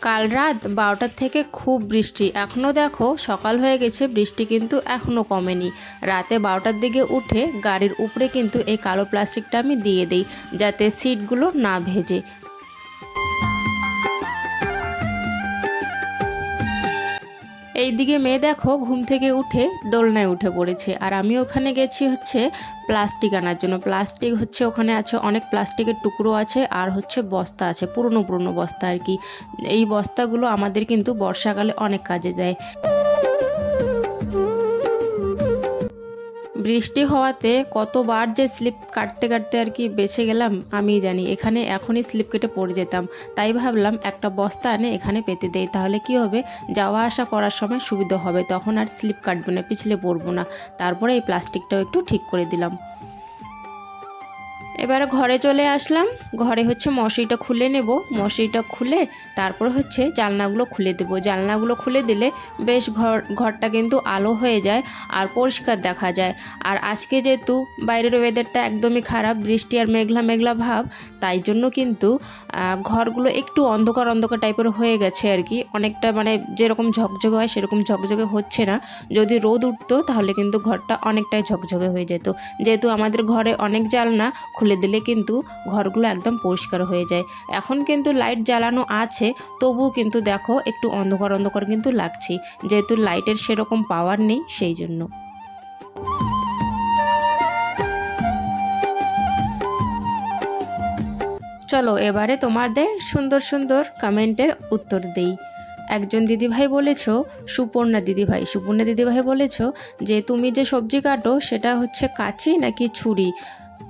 কাল রাত 12টার থেকে খুব বৃষ্টি, এখনও দেখো সকাল হয়ে গেছে, বৃষ্টি কিন্তু এখনও কমেনি। রাতে 12টার দিকে উঠে গাড়ির উপরে কিন্তু এই কালো প্লাস্টিকটা আমি দিয়ে দিই যাতে সিটগুলো না ভেজে। এইদিকে মেয়ে দেখো ঘুম থেকে উঠে দোলনায় উঠে পড়েছে, আর আমি ওখানে গেছি হচ্ছে প্লাস্টিক আনার জন্য। প্লাস্টিক হচ্ছে ওখানে আছে, অনেক প্লাস্টিকের টুকরো আছে, আর হচ্ছে বস্তা আছে, পুরনো পুরনো বস্তা আর কি। এই বস্তাগুলো আমাদের কিন্তু বর্ষাকালে অনেক কাজে দেয়। বৃষ্টি হওয়াতে কতবার যে স্লিপ কাটতে কাটতে আর কি বেঁচে গেলাম আমি জানি। এখানে এখনই স্লিপ কেটে পড়ে যেতাম, তাই ভাবলাম একটা বস্তা এনে এখানে পেতে দেই, তাহলে কি হবে, যাওয়া আসা করার সময় সুবিধা হবে, তখন আর স্লিপ কাটবে না, পিছলে পড়বো না। তারপরে এই প্লাস্টিকটাও একটু ঠিক করে দিলাম। এবারে ঘরে চলে আসলাম। ঘরে হচ্ছে মশারিটা খুলে নেব, মশারিটা খুলে তারপর হচ্ছে জানলাগুলো খুলে দেব। জানলাগুলো খুলে দিলে বেশ ঘরটা কিন্তু আলো হয়ে যায় আর পরিষ্কার দেখা যায়। আর আজকে যেহেতু বাইরের ওয়েদারটা একদমই খারাপ, বৃষ্টি আর মেঘলা মেঘলা ভাব, তাই জন্য কিন্তু ঘরগুলো একটু অন্ধকার অন্ধকার টাইপের হয়ে গেছে আর কি। অনেকটা মানে যেরকম ঝকঝকে হয় সেরকম ঝকঝকে হচ্ছে না। যদি রোদ উঠতো তাহলে কিন্তু ঘরটা অনেকটাই ঝকঝকে হয়ে যেত। যেহেতু আমাদের ঘরে অনেক জানলা, খুলে দিলে কিন্তু ঘরগুলো একদম পরিষ্কার হয়ে যায়। এখন কিন্তু লাইট জ্বালানো আছে, তবুও কিন্তু দেখো একটু অন্ধকার অন্ধকার কিন্তু লাগছে, যেহেতু লাইটের সেরকম পাওয়ার নেই সেই জন্য। চলো এবারে তোমাদের সুন্দর সুন্দর কমেন্টের উত্তর দেই। একজন দিদিভাই বলেছ, সুপর্ণা দিদিভাই বলেছ যে তুমি যে সবজি কাটো সেটা হচ্ছে কাঁচি নাকি ছুরি?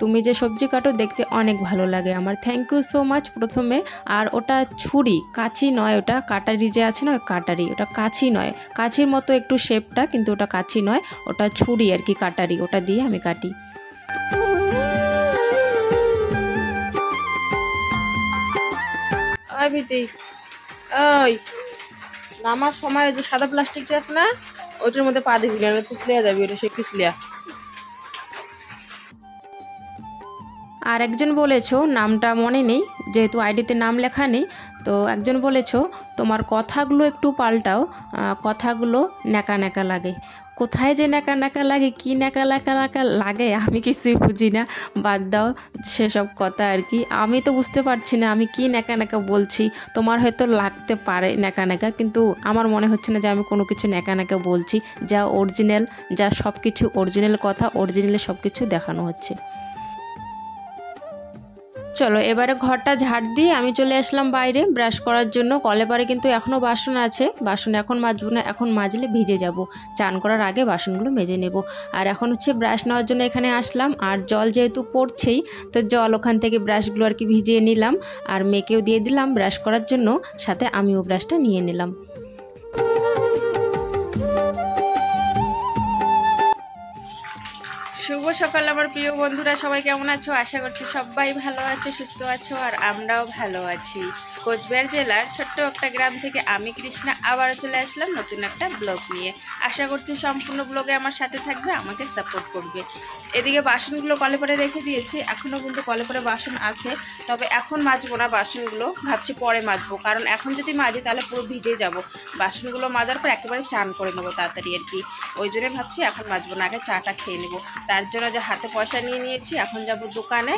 তুমি যে সবজি কাটো দেখতে অনেক ভালো লাগে আমার, থ্যাংক ইউ সো মাচ প্রথমে। আর ওটা ছুরি, কাঁচি নয়, ওটা কাটারি যে আছে না, কাটারি, ওটা কাঁচি নয়। কাঁচির মতো একটু শেপটা, কিন্তু ওটা কাঁচি নয়, ওটা ছুরি আর কি, কাটারি, ওটা দিয়ে আমি কাটি। ওই নামার সময় যে সাদা প্লাস্টিকটা আছে না, ওইটার মধ্যে পা দিবি না, পিছলিয়া যাবি, ওটা সে পিছলিয়া। আর একজন বলেছো, নামটা মনে নেই যেহেতু আইডিতে নাম লেখা নেই, তো একজন বলেছো তোমার কথাগুলো একটু পাল্টাও, কথাগুলো ন্যাকা ন্যাকা লাগে। কোথায় যে ন্যাকা ন্যাকা লাগে, কী ন্যাকা ন্যাকা ন্যাকা লাগে আমি কিছুই বুঝি না, বাদ দাও সেসব কথা আর কি। আমি তো বুঝতে পারছি না আমি কি ন্যাকা ন্যাকা বলছি। তোমার হয়তো লাগতে পারে ন্যাকা ন্যাকা, কিন্তু আমার মনে হচ্ছে না যে আমি কোনো কিছু ন্যাকা ন্যাকা বলছি। যা অরিজিনাল, যা সব কিছু অরিজিনাল কথা, অরিজিনালে সব কিছু দেখানো হচ্ছে। চলো এবারে ঘরটা ঝাড় দিয়ে আমি চলে আসলাম বাইরে ব্রাশ করার জন্য। কলে পারে কিন্তু এখনও বাসন আছে, বাসন এখন মাজবো না, এখন মাজলে ভিজে যাব। চান করার আগে বাসনগুলো মেজে নেব। আর এখন হচ্ছে ব্রাশ নেওয়ার জন্য এখানে আসলাম, আর জল যেহেতু পড়ছেই, তো জল ওখান থেকে ব্রাশগুলো আর কি ভিজিয়ে নিলাম, আর মেয়েকেও দিয়ে দিলাম ব্রাশ করার জন্য, সাথে আমিও ব্রাশটা নিয়ে নিলাম। শুভ সকাল আমার প্রিয় বন্ধুরা, সবাই কেমন আছো? আশা করছি সবাই ভালো আছো, সুস্থ আছো, আর আমরাও ভালো আছি। কোচবিহার জেলার ছোট্ট একটা গ্রাম থেকে আমি কৃষ্ণা আবারও চলে আসলাম নতুন একটা ব্লগ নিয়ে। আশা করছি সম্পূর্ণ ব্লগে আমার সাথে থাকবে, আমাকে সাপোর্ট করবে। এদিকে বাসনগুলো কলে পরে রেখে দিয়েছি, এখনও কিন্তু কলে পরে বাসন আছে, তবে এখন মাজবো না বাসনগুলো, ভাবছি পরে মাজবো, কারণ এখন যদি মাজি তাহলে পুরো ভিজে যাব। বাসনগুলো মাজার পর একেবারে চান করে নেবো তাড়াতাড়ি আর কি, ওই জন্য ভাবছি এখন মাজবো না, আগে চাটা খেয়ে নেবো। তার জন্য যে হাতে পয়সা নিয়ে নিয়েছি, এখন যাব দোকানে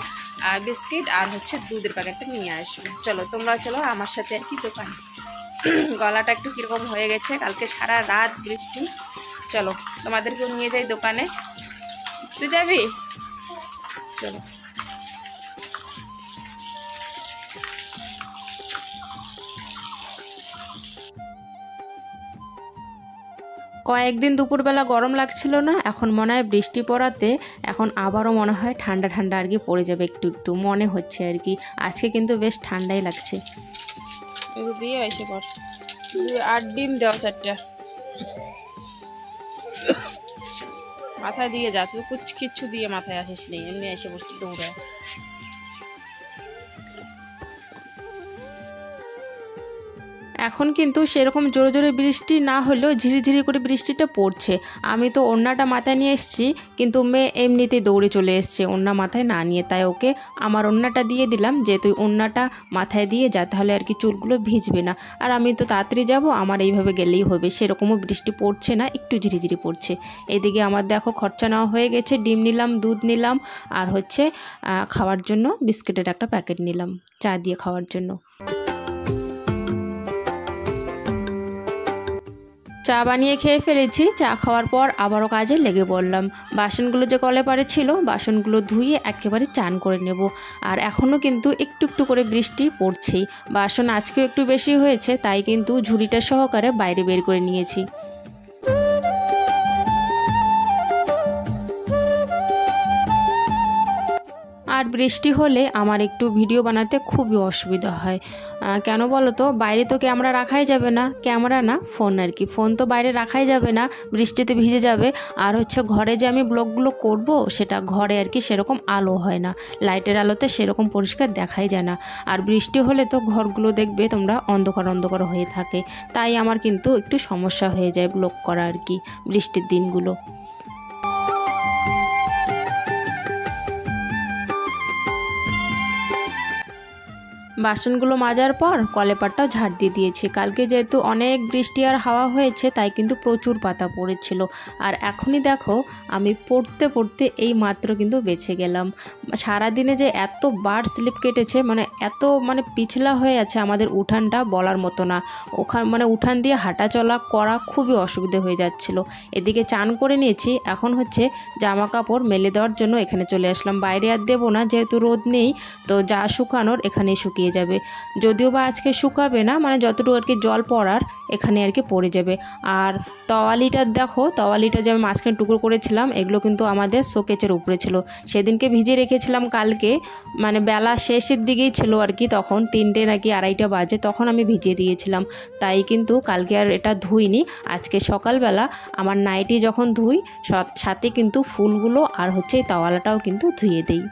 বিস্কিট আর হচ্ছে দুধের প্যাকেটটা নিয়ে আসবো। চলো তোমরা চলো আমার সাথে আর কি দোকানে। গলাটা একটু কীরকম হয়ে গেছে, কালকে সারা রাত বৃষ্টি। চলো তোমাদেরকেও নিয়ে যাই দোকানে। তুই যাবি? চলো। কয়েকদিন দুপুরবেলা গরম লাগছিল না, এখন মনে হয় বৃষ্টি পড়াতে এখন আবারও মনে হয় ঠান্ডা ঠান্ডা আর কি পড়ে যাবে, একটু একটু মনে হচ্ছে আর কি। আজকে কিন্তু বেশ ঠান্ডাই লাগছে। দিয়ে এসে পর 8 ডিম দেওয়া 4টা, মাথায় দিয়ে যা, তুই কিচ্ছু দিয়ে মাথায় আসিস নেই, এমনি এসে পড়ছি দৌড়ে। এখন কিন্তু সেরকম জোরে জোরে বৃষ্টি না হলেও ঝিরিঝিরি করে বৃষ্টিটা পড়ছে। আমি তো ওড়নাটা মাথায় নিয়ে এসেছি, কিন্তু মেয়ে এমনিতেই দৌড়ে চলে এসছে ওড়না মাথায় না নিয়ে। তাই ওকে আমার ওড়নাটা দিয়ে দিলাম যে তুই ওড়নাটা মাথায় দিয়ে যা, তাহলে আর কি চুলগুলো ভিজবে না। আর আমি তো তাড়াতাড়ি যাব, আমার এইভাবে গেলেই হবে। সেরকমও বৃষ্টি পড়ছে না, একটু ঝিরিঝিরি পড়ছে। এদিকে আমার দেখো খরচা নেওয়া হয়ে গেছে। ডিম নিলাম, দুধ নিলাম, আর হচ্ছে খাওয়ার জন্য বিস্কিটের একটা প্যাকেট নিলাম চা দিয়ে খাওয়ার জন্য। চা বানিয়ে খেয়ে ফেলেছি। চা খাওয়ার পর আবারও কাজে লেগে পড়লাম। বাসনগুলো যে কলে পারে ছিল, বাসনগুলো ধুয়ে একেবারে চান করে নেব। আর এখনও কিন্তু একটু একটু করে বৃষ্টি পড়ছেই। বাসন আজকেও একটু বেশি হয়েছে, তাই কিন্তু ঝুড়িটা সহকারে বাইরে বের করে নিয়েছি। আর বৃষ্টি হলে আমার একটু ভিডিও বানাতে খুবই অসুবিধা হয়। কেন বলো তো, বাইরে তো ক্যামেরা রাখাই যাবে না, ক্যামেরা না ফোন আর কি, ফোন তো বাইরে রাখাই যাবে না, বৃষ্টিতে ভিজে যাবে। আর হচ্ছে ঘরে যে আমি ব্লগগুলো করব, সেটা ঘরে আর কি সেরকম আলো হয় না, লাইটের আলোতে সেরকম পরিষ্কার দেখাই যায় না। আর বৃষ্টি হলে তো ঘরগুলো দেখবে তোমরা অন্ধকার অন্ধকার হয়ে থাকে, তাই আমার কিন্তু একটু সমস্যা হয়ে যায় ব্লগ করা আর কি বৃষ্টির দিনগুলো। বাসনগুলো মাজার পর কলেপারটাও ঝাড় দিয়ে দিয়েছি। কালকে যেহেতু অনেক বৃষ্টি আর হাওয়া হয়েছে, তাই কিন্তু প্রচুর পাতা পড়েছিল। আর এখনই দেখো আমি পড়তে পড়তে এই মাত্র কিন্তু বেঁচে গেলাম। সারাদিনে যে এতবার স্লিপ কেটেছে, এত পিছলা হয়ে আছে আমাদের উঠানটা, বলার মতো না। উঠান দিয়ে হাঁটা চলা করা খুবই অসুবিধে হয়ে যাচ্ছিল। এদিকে চান করে নিয়েছি, এখন হচ্ছে জামা কাপড় মেলে দেওয়ার জন্য এখানে চলে আসলাম। বাইরে আর দেবো না, যেহেতু রোদ নেই, তো যা শুকানোর এখানেই শুকিয়ে যাবে। যদিও বা আজকে শুকাবে না, যতটুকু আর কি জল পড়ার এখানে আর কি পড়ে যাবে। আর তোয়ালিটা দেখো, তোয়ালিটা যে আমি মাঝখানে টুকরো করেছিলাম, এগুলো কিন্তু আমাদের শোকেজের উপরে ছিল। সেদিনকে ভিজিয়ে রেখেছিলাম কালকে, বেলা শেষের দিকেই ছিল আর কি, তখন 3টে নাকি 2:30 বাজে, তখন আমি ভিজিয়ে দিয়েছিলাম। তাই কিন্তু কালকে আর এটা ধুইনি। আজকে সকালবেলা আমার নাইটি যখন ধুই, সাথে কিন্তু ফুলগুলো আর হচ্ছে এই তোয়ালাটাও কিন্তু ধুয়ে দিই।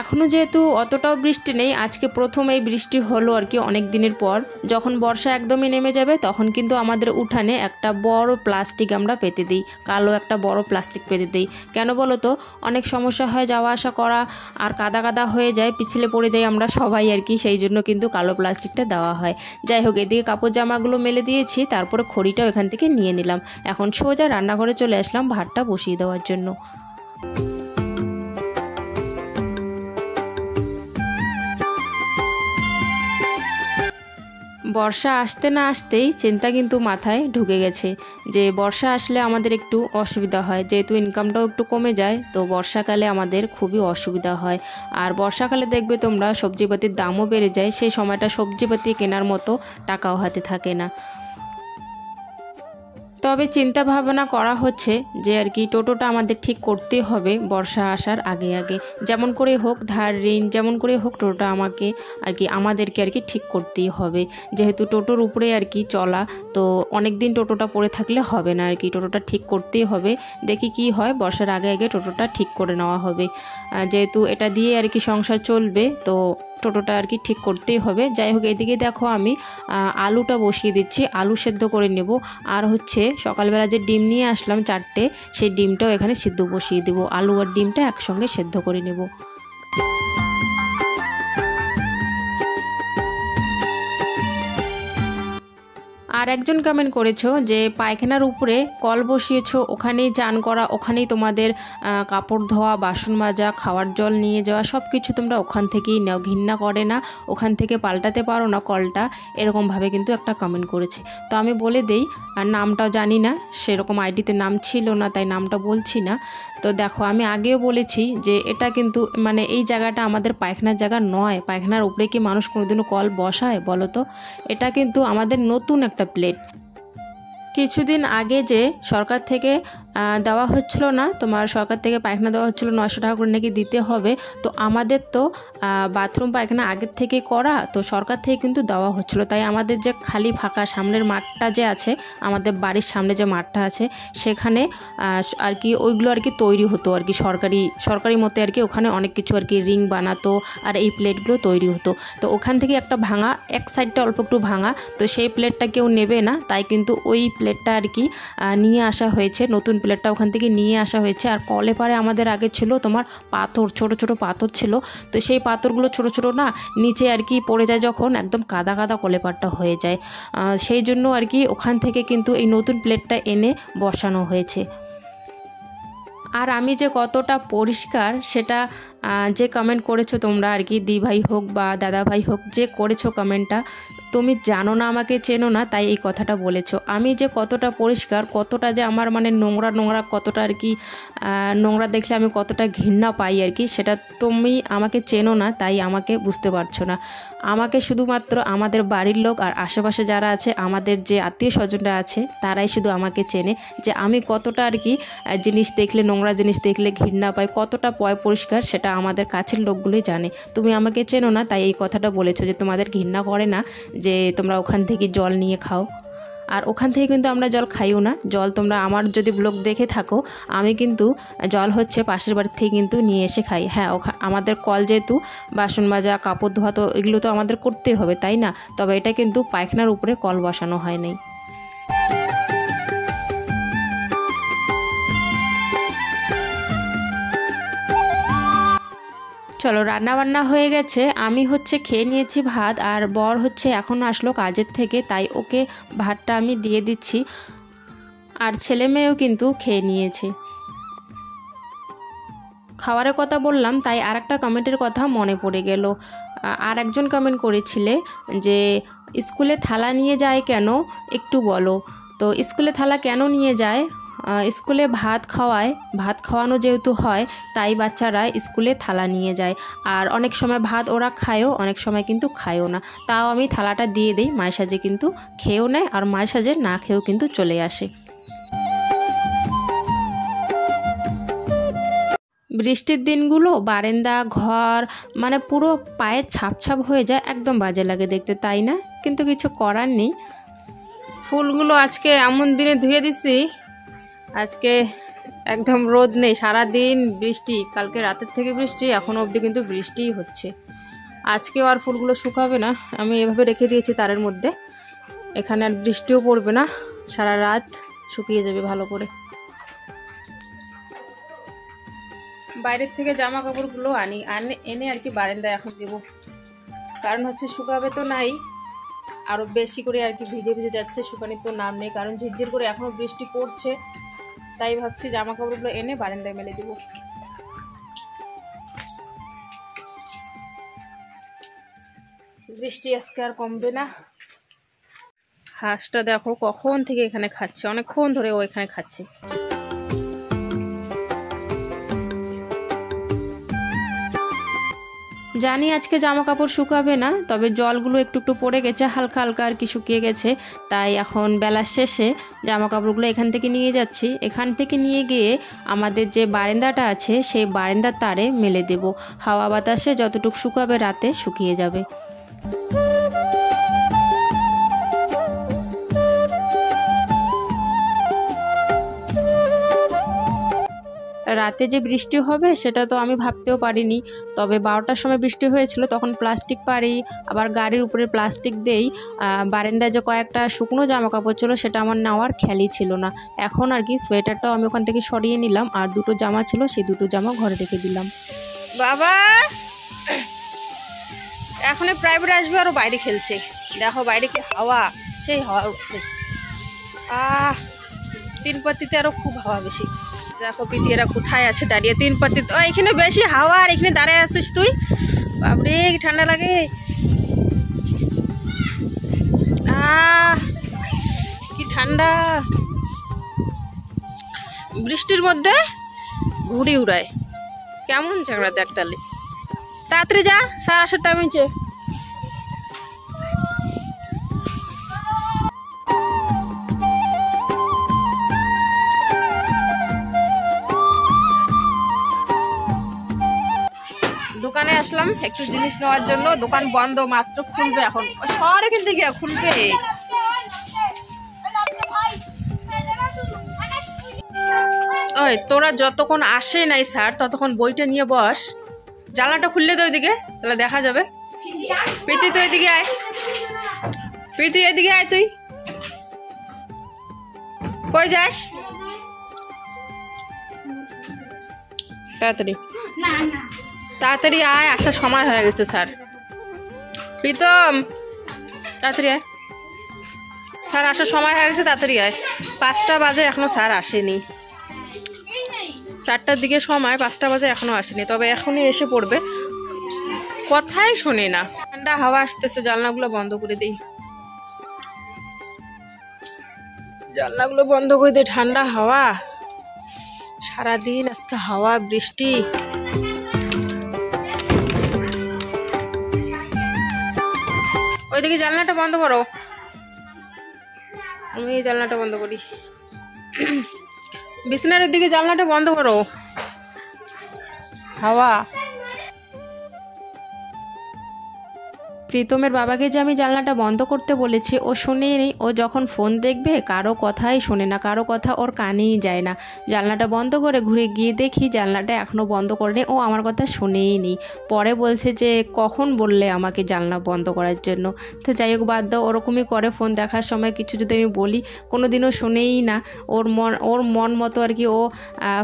এখনও যেহেতু অতটাও বৃষ্টি নেই, আজকে প্রথম এই বৃষ্টি হলো আর কি অনেক দিনের পর। যখন বর্ষা একদমই নেমে যাবে, তখন কিন্তু আমাদের উঠানে একটা বড় প্লাস্টিক আমরা পেতে দিই, কালো একটা বড় প্লাস্টিক পেতে দিই। কেন বলো তো, অনেক সমস্যা হয় যাওয়া আসা করা, আর কাদা কাদা হয়ে যায়, পিছলে পড়ে যাই আমরা সবাই আর কি, সেই জন্য কিন্তু কালো প্লাস্টিকটা দেওয়া হয়। যাই হোক, এদিকে কাপড় জামাগুলো মেলে দিয়েছি, তারপরে খড়িটাও এখান থেকে নিয়ে নিলাম। এখন সোজা রান্নাঘরে চলে আসলাম ভাতটা বসিয়ে দেওয়ার জন্য। বর্ষা আসতে না আসতেই চিন্তা কিন্তু মাথায় ঢুকে গেছে যে বর্ষা আসলে আমাদের একটু অসুবিধা হয়, যেহেতু ইনকামটাও একটু কমে যায়, তো বর্ষাকালে আমাদের খুবই অসুবিধা হয়। আর বর্ষাকালে দেখবে তোমরা সবজিপাতির দামও বেড়ে যায়, সেই সময়টা সবজিপাতি কেনার মতো টাকাও হাতে থাকে না। তবে চিন্তা ভাবনা করা হচ্ছে যে আর কি টোটোটা আমাদের ঠিক করতে হবে বর্ষা আসার আগে আগে, যেমন করে হোক ধার ঋণ যেমন করে হোক টোটোটা আমাদেরকে আর কি ঠিক করতেই হবে। যেহেতু টোটোর উপরে আর কি চলা, তো অনেক দিন টোটোটা পড়ে থাকলে হবে না আর কি, টোটোটা ঠিক করতেই হবে। দেখি কি হয়, বর্ষার আগে আগে টোটোটা ঠিক করে নেওয়া হবে। যেহেতু এটা দিয়ে আর কি সংসার চলবে, তো টোটোটা আর কি ঠিক করতেই হবে। যাই হোক, এদিকে দেখো আমি আলুটা বসিয়ে দিচ্ছি, আলু সেদ্ধ করে নেব। আর হচ্ছে সকালবেলা যে ডিম নিয়ে আসলাম 4টে, সেই ডিমটাও এখানে সিদ্ধ বসিয়ে দেব। আলু আর ডিমটা একসঙ্গে সেদ্ধ করে নেব। আর একজন কমেন্ট করেছো যে পায়খানার উপরে কল বসিয়েছো, ওখানেই চান করা, ওখানেই তোমাদের কাপড় ধোয়া, বাসন মাজা, খাওয়ার জল নিয়ে যাওয়া, সব কিছু তোমরা ওখান থেকেই নাও, ঘৃণা করে না, ওখান থেকে পাল্টাতে পারো না কলটা, এরকমভাবে কিন্তু একটা কমেন্ট করেছে। তো আমি বলে দেই, আর নামটাও জানি না, সেরকম আইডিতে নাম ছিল না, তাই নামটা বলছি না। তো দেখো, আমি আগেও বলেছি যে এটা কিন্তু এই জায়গাটা আমাদের পায়খানার জায়গা নয়। পায়খানার উপরে কি মানুষ কোনোদিনও কল বসায় বলো তো? এটা কিন্তু আমাদের নতুন একটা প্লেট। কিছুদিন আগে যে সরকার থেকে দেওয়া হচ্ছিল না, তোমার সরকার থেকে পায়খানা দেওয়া হচ্ছিলো 900 টাকা করে নাকি দিতে হবে। তো আমাদের তো বাথরুম পায়খানা আগের থেকে করা, তো সরকার থেকে কিন্তু দেওয়া হচ্ছিলো। তাই আমাদের যে খালি ফাঁকা সামনের মাঠটা যে আছে, আমাদের বাড়ির সামনে যে মাঠটা আছে সেখানে আর কি ওইগুলো আর কি তৈরি হতো আর কি সরকারি মতে আর কি। ওখানে অনেক কিছু আর কি রিং বানাতো আর এই প্লেটগুলো তৈরি হতো। তো ওখান থেকে একটা ভাঙা, এক সাইডটা অল্প একটু ভাঙা, তো সেই প্লেটটা কেউ নেবে না, তাই কিন্তু ওই প্লেটটা আর কি নিয়ে আসা হয়েছে, নতুন প্লেটটা ওখান থেকে নিয়ে আসা হয়েছে। আর কলে পারে আমাদের আগে ছিল তোমার পাথর, ছোট ছোট পাথর ছিল। তো সেই পাথরগুলো ছোট ছোট না নিচে আর কি পড়ে যায়, যখন একদম কাদা কাদা কলেপারটা হয়ে যায়, সেই জন্য আর কি ওখান থেকে কিন্তু এই নতুন প্লেটটা এনে বসানো হয়েছে। আর আমি যে কতটা পরিষ্কার সেটা যে কমেন্ট করেছো তোমরা আর কি, দি ভাই হোক বা দাদা ভাই হোক, যে করেছো কমেন্টটা, তুমি জানো না, আমাকে চেনো না, তাই এই কথাটা বলেছো। আমি যে কতটা পরিষ্কার, কতটা যে আমার মানে নোংরা কতটা আর কি, নোংরা দেখলে আমি কতটা ঘৃণা পাই আর কি, সেটা তুমি আমাকে চেনো না, তাই আমাকে বুঝতে পারছো না। আমাকে শুধুমাত্র আমাদের বাড়ির লোক আর আশেপাশে যারা আছে, আমাদের যে আত্মীয় স্বজনরা আছে, তারাই শুধু আমাকে চেনে যে আমি কতটা আর কি জিনিস দেখলে, নোংরা জিনিস দেখলে ঘৃণা পাই, কতটা পরিষ্কার, সেটা আমাদের কাছের লোকগুলোই জানে। তুমি আমাকে চেনো না, তাই এই কথাটা বলেছো যে তোমাদের ঘৃণা করে না যে তোমরা ওখান থেকে জল নিয়ে খাও। আর ওখান থেকে কিন্তু আমরা জল খাইও না। জল তোমরা আমার যদি ব্লগ দেখে থাকো, আমি কিন্তু জল হচ্ছে পাশের বাড়ির থেকে কিন্তু নিয়ে এসে খাই। হ্যাঁ, আমাদের কল যেহেতু, বাসন মাজা, কাপড় ধোয়া, তো এগুলো তো আমাদের করতেই হবে, তাই না? তবে এটা কিন্তু পায়খানার উপরে কল বসানো হয় নাই। চলো, রান্না বান্না হয়ে গেছে, আমি হচ্ছে খেয়ে নিয়েছি ভাত, আর বর হচ্ছে এখন আসলো কাজের থেকে, তাই ওকে ভাতটা আমি দিয়ে দিচ্ছি। আর ছেলে মেয়েও কিন্তু খেয়ে নিয়েছে। খাবারের কথা বললাম, তাই আর একটা কমেন্টের কথা মনে পড়ে গেল। আর একজন কমেন্ট করেছিলে যে স্কুলে থালা নিয়ে যায় কেন, একটু বলো। তো স্কুলে থালা কেন নিয়ে যায়, স্কুলে ভাত খাওয়ানো যেহেতু হয়, তাই বাচ্চারা স্কুলে থালা নিয়ে যায়। আর অনেক সময় ভাত ওরা খায়ও, অনেক সময় কিন্তু খায়ও না, তাও আমি থালাটা দিয়ে দিই। মায়ের সাজে কিন্তু খেয়েও নেয়, আর মায়ের সাজে না খেয়েও কিন্তু চলে আসে। বৃষ্টির দিনগুলো বারান্দা, ঘর মানে পুরো পায়ের ছাপ হয়ে যায়, একদম বাজে লাগে দেখতে, তাই না? কিন্তু কিছু করার নেই। ফুলগুলো আজকে এমন দিনে ধুয়ে দিছি, আজকে একদম রোদ নেই, সারাদিন বৃষ্টি, কালকে রাতের থেকে বৃষ্টি, এখনও অবধি কিন্তু বৃষ্টিই হচ্ছে। আজকেও আর ফুলগুলো শুকাবে না, আমি এভাবে রেখে দিয়েছি তারের মধ্যে। এখানে আর বৃষ্টিও পড়বে না, সারা রাত শুকিয়ে যাবে ভালো করে। বাইরের থেকে জামা কাপড়গুলো এনে আর কি বারান্দায় এখন দেবো, কারণ হচ্ছে শুকাবে তো নাই, আরও বেশি করে আর কি ভিজে যাচ্ছে, শুকানোর তো নাম নেই, কারণ ঝিরঝির করে এখনও বৃষ্টি পড়ছে। তাই ভাবছি জামা কাপড়গুলো এনে বারান্দায় মেলে দেবো। বৃষ্টি আজকে আর কমবে না। হাঁসটা দেখো কখন থেকে এখানে খাচ্ছে, অনেকক্ষণ ধরে ও এখানে খাচ্ছে। জানি আজকে জামা কাপড় শুকাবে না, তবে জলগুলো একটু পড়ে গেছে, হালকা হালকা আর কি শুকিয়ে গেছে। তাই এখন বেলার শেষে জামা কাপড়গুলো এখান থেকে নিয়ে যাচ্ছি। এখান থেকে নিয়ে গিয়ে আমাদের যে বারান্দাটা আছে, সেই বারান্দার তারে মেলে দেব। হাওয়া বাতাসে যতটুকু শুকাবে রাতে শুকিয়ে যাবে। রাতে যে বৃষ্টি হবে সেটা তো আমি ভাবতেও পারিনি। তবে 12টার সময় বৃষ্টি হয়েছিল, তখন প্লাস্টিক পারি, আবার গাড়ির উপরে প্লাস্টিক দেই। বারান্দায় যে কয়েকটা শুকনো জামা কাপড় ছিল, সেটা আমার নেওয়ার খেয়ালই ছিল না। এখন আর কি সোয়েটারটাও আমি ওখান থেকে সরিয়ে নিলাম, আর দুটো জামা ছিল, সেই দুটো জামা ঘরে রেখে দিলাম। বাবা এখন প্রাইভেট আসবে, আরও বাইরে খেলছে। দেখো বাইরে কি হাওয়া, সেই হাওয়া উঠছে। তিন পাতিতে আরও খুব হাওয়া বেশি। দেখো পিতি এরা কোথায় আছে দাঁড়িয়ে, তিন পাতি। এখানে বেশি হাওয়া, আর এখানে দাঁড়িয়ে আসছিস তুই। বাপরে কি ঠান্ডা লাগে, কি ঠান্ডা। বৃষ্টির মধ্যে ঘুড়ি উড়ায়, কেমন ঝগড়া দেখ। তাহলে তাড়াতাড়ি যা, 7:30 টাইম হয়েছে। আসলাম একটু জিনিস নেওয়ার জন্য, দোকান বন্ধ, মাত্র খুলবে এখন। শহরে কিনতে গিয়ে খুলবে। ওই তোরা যতক্ষণ আসে নাই স্যার ততক্ষণ বইটা নিয়ে বস। জানলাটা খুললে তো ওইদিকে, তাহলে দেখা যাবে। প্রীতি তুই এদিকে আয়, প্রীতি এদিকে আয়। তুই কই যাস? তাড়াতাড়ি তাড়াতাড়ি আয়, আসার সময় হয়ে গেছে স্যার। প্রীতম তাড়াতাড়ি আয়, স্যার আসার সময় হয়ে গেছে, তাড়াতাড়ি আয়। 5টা বাজে এখনো স্যার আসেনি। 4টার দিকে সময়, 5টা বাজে এখনো আসেনি। তবে এখনই এসে পড়বে, কথাই শোনে না। ঠান্ডা হাওয়া আসতেছে, জানলাগুলো বন্ধ করে দিই। জানলাগুলো বন্ধ করে দিই, ঠান্ডা হাওয়া সারাদিন আজকে, হাওয়া বৃষ্টি। ওইদিকে জানলাটা বন্ধ করো, আমি এই জানলাটা বন্ধ করি। বিছানার দিকে জানলাটা বন্ধ করো, হাওয়া। প্রীতমের বাবাকে যে আমি জানলাটা বন্ধ করতে বলেছি, ও শুনেই নেই। ও যখন ফোন দেখবে কারো কথাই শোনে না, কারো কথা ওর কানেই যায় না। জানলাটা বন্ধ করে ঘুরে গিয়ে দেখি জানলাটা এখনও বন্ধ করেনি, ও আমার কথা শুনেই নেই। পরে বলছে যে কখন বললে আমাকে জানলা বন্ধ করার জন্য। তো যাই হোক, বাদ দাও, ওরকমই করে। ফোন দেখার সময় কিছু যদি আমি বলি, কোনো দিনও শুনেই না। ওর মন মতো আর কি, ও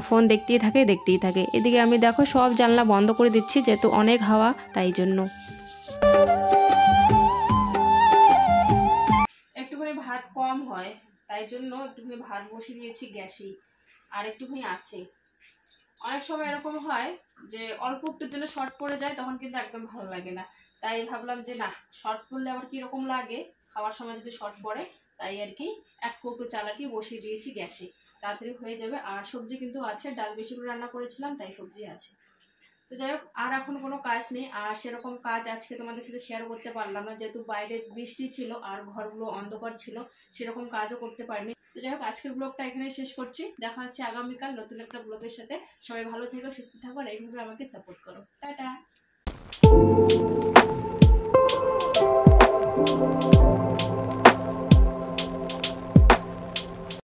ফোন দেখতেই থাকে। এদিকে আমি দেখো সব জানলা বন্ধ করে দিচ্ছি, যেহেতু অনেক হাওয়া, তাই জন্য। ভাত কম হয়, তাই জন্য একটুখানি ভাত বসিয়ে দিয়েছি গ্যাসে, আর একটুখানি আছে। অনেক সময় এরকম হয় যে অল্প একটুর জন্য শর্ট পড়ে যায়, তখন কিন্তু একদম ভালো লাগে না। তাই ভাবলাম যে না, শর্ট পড়লে আবার কিরকম লাগে খাওয়ার সময় যদি শর্ট পড়ে, তাই আর কি 1 কৌটো চাল আর কি বসিয়ে দিয়েছি গ্যাসে, তাড়াতাড়ি হয়ে যাবে। আর সবজি কিন্তু আছে, ডাল বেশি করে রান্না করেছিলাম, তাই সবজি আছে। তো যাই হোক, আর এখন কোনো কাজ নেই। আর সেরকম কাজ আজকে তোমাদের সাথে শেয়ার করতে পারলাম না, যেহেতু বাইরে বৃষ্টি ছিল আর ঘরগুলো অন্ধকার ছিল, সেরকম কাজও করতে পারিনি। তো যাই হোক, আজকের ব্লগটা এখানেই শেষ করছি। দেখা হচ্ছে আগামীকাল নতুন একটা ব্লগের সাথে। সবাই ভালো থেকো, সুস্থ থাকো, আর এইভাবে আমাকে সাপোর্ট করো। টাটা।